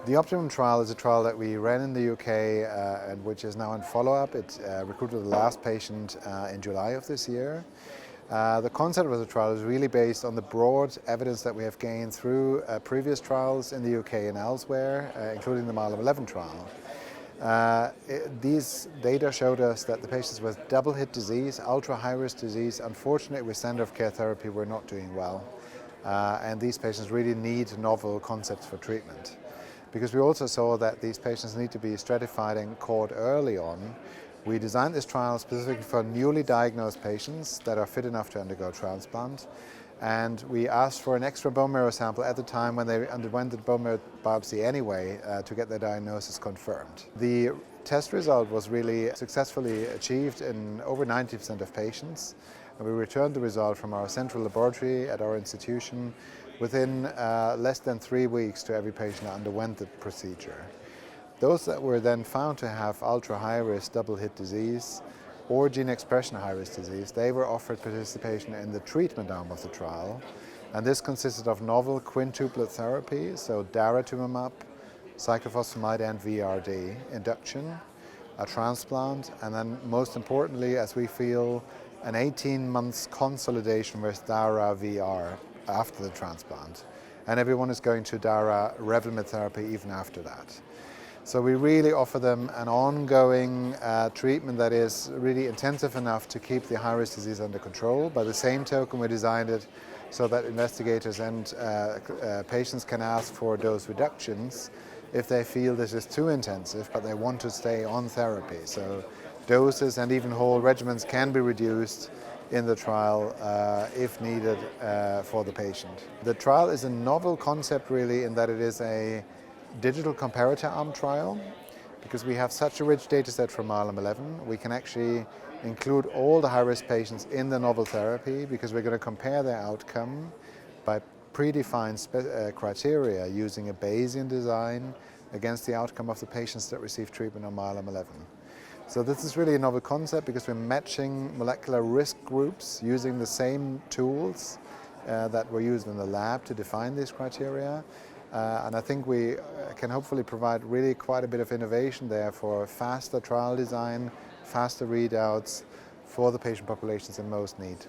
The OPTIMUM trial is a trial that we ran in the UK and which is now in follow-up. It recruited the last patient in July of this year. The concept of the trial is really based on the broad evidence that we have gained through previous trials in the UK and elsewhere, including the MILEM-11 trial. These data showed us that the patients with double-hit disease, ultra-high-risk disease, unfortunately with standard of care therapy were not doing well. And these patients really need novel concepts for treatment. Because we also saw that these patients need to be stratified and caught early on, we designed this trial specifically for newly diagnosed patients that are fit enough to undergo transplant. And we asked for an extra bone marrow sample at the time when they underwent the bone marrow biopsy anyway to get their diagnosis confirmed. The test result was really successfully achieved in over 90% of patients. And we returned the result from our central laboratory at our institution within less than 3 weeks to every patient that underwent the procedure. Those that were then found to have ultra-high-risk double-hit disease or gene expression high-risk disease, they were offered participation in the treatment arm of the trial. And this consisted of novel quintuplet therapy, so daratumumab, cyclophosphamide and VRD, induction, a transplant, and then most importantly, as we feel, an 18 months consolidation with Dara-VR after the transplant. And everyone is going to Dara-Revlimid therapy even after that. So we really offer them an ongoing treatment that is really intensive enough to keep the high-risk disease under control. By the same token, we designed it so that investigators and patients can ask for dose reductions if they feel this is too intensive, but they want to stay on therapy. So doses and even whole regimens can be reduced in the trial if needed for the patient. The trial is a novel concept really in that it is a digital comparator arm trial. Because we have such a rich data set from MILEM-11, we can actually include all the high-risk patients in the novel therapy because we're going to compare their outcome by predefined criteria using a Bayesian design against the outcome of the patients that receive treatment on MILEM-11. So this is really a novel concept because we're matching molecular risk groups using the same tools that were used in the lab to define these criteria. And I think we can hopefully provide really quite a bit of innovation there for faster trial design, faster readouts for the patient populations in most need.